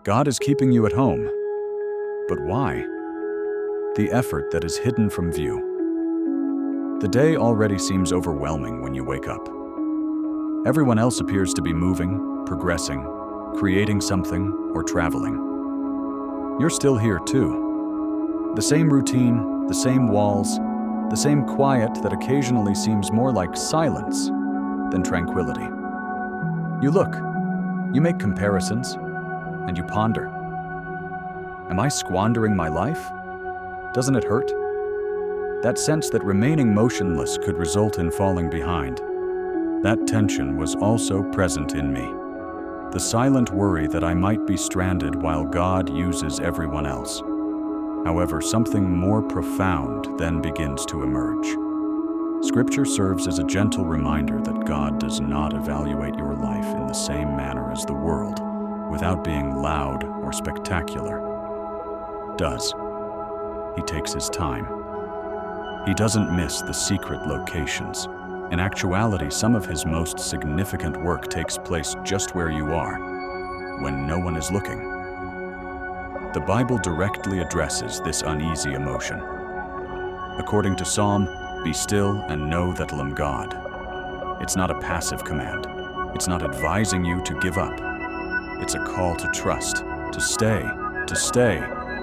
God is keeping you at home. But why? The effort that is hidden from view. The day already seems overwhelming when you wake up. Everyone else appears to be moving, progressing, creating something, or traveling. You're still here too. The same routine, the same walls, the same quiet that occasionally seems more like silence than tranquility. You look, you make comparisons, and you ponder. Am I squandering my life? Doesn't it hurt? That sense that remaining motionless could result in falling behind. That tension was also present in me. The silent worry that I might be stranded while God uses everyone else. However, something more profound then begins to emerge. Scripture serves as a gentle reminder that God does not evaluate your life in the same manner as the world, without being loud or spectacular. Does. He takes his time. He doesn't miss the secret locations. In actuality, some of his most significant work takes place just where you are, when no one is looking. The Bible directly addresses this uneasy emotion. According to Psalm, "Be still and know that I am God." It's not a passive command. It's not advising you to give up. It's a call to trust, to stay,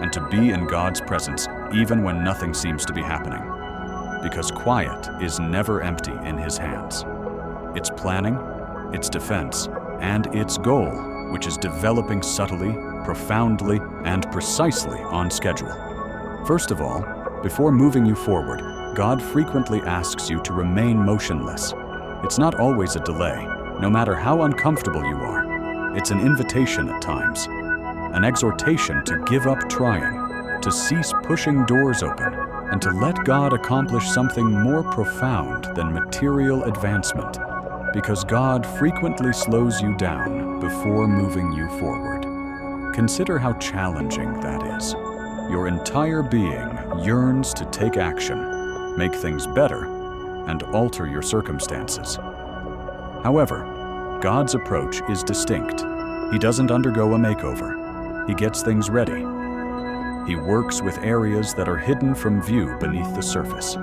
and to be in God's presence even when nothing seems to be happening. Because quiet is never empty in his hands. It's planning, its defense, and its goal, which is developing subtly, profoundly, and precisely on schedule. First of all, before moving you forward, God frequently asks you to remain motionless. It's not always a delay, no matter how uncomfortable you are. It's an invitation at times, an exhortation to give up trying, to cease pushing doors open, and to let God accomplish something more profound than material advancement, because God frequently slows you down before moving you forward. Consider how challenging that is. Your entire being yearns to take action, make things better, and alter your circumstances. However, God's approach is distinct. He doesn't undergo a makeover. He gets things ready. He works with areas that are hidden from view beneath the surface.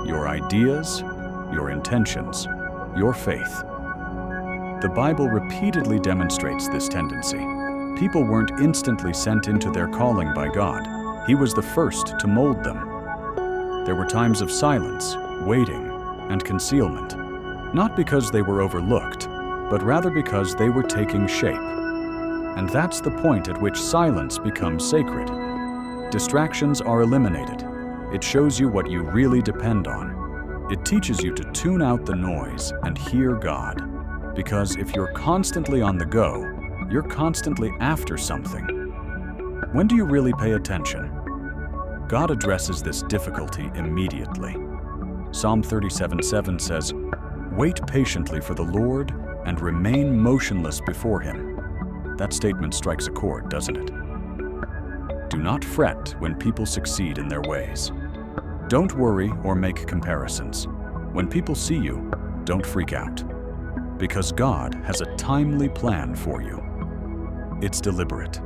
Your ideas, your intentions, your faith. The Bible repeatedly demonstrates this tendency. People weren't instantly sent into their calling by God. He was the first to mold them. There were times of silence, waiting, and concealment, not because they were overlooked, but rather because they were taking shape. And that's the point at which silence becomes sacred. Distractions are eliminated. It shows you what you really depend on. It teaches you to tune out the noise and hear God. Because if you're constantly on the go, you're constantly after something. When do you really pay attention? God addresses this difficulty immediately. Psalm 37:7 says, "Wait patiently for the Lord and remain motionless before him." That statement strikes a chord, doesn't it? Do not fret when people succeed in their ways. Don't worry or make comparisons. When people see you, don't freak out. Because God has a timely plan for you. It's deliberate.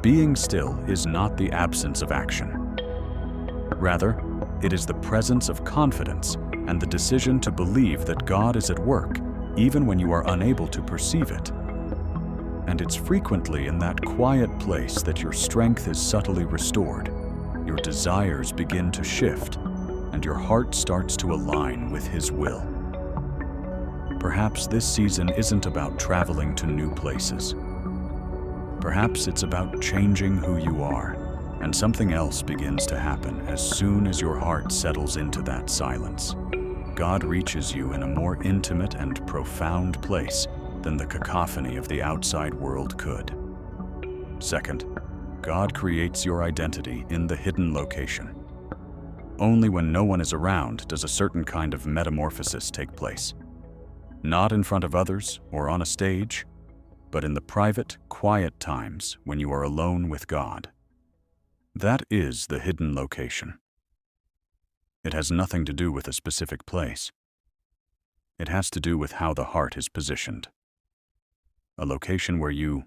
Being still is not the absence of action. Rather, it is the presence of confidence and the decision to believe that God is at work, even when you are unable to perceive it. And it's frequently in that quiet place that your strength is subtly restored, your desires begin to shift, and your heart starts to align with His will. Perhaps this season isn't about traveling to new places. Perhaps it's about changing who you are, and something else begins to happen as soon as your heart settles into that silence. God reaches you in a more intimate and profound place than the cacophony of the outside world could. Second, God creates your identity in the hidden location. Only when no one is around does a certain kind of metamorphosis take place. Not in front of others or on a stage, but in the private, quiet times when you are alone with God. That is the hidden location. It has nothing to do with a specific place. It has to do with how the heart is positioned. A location where you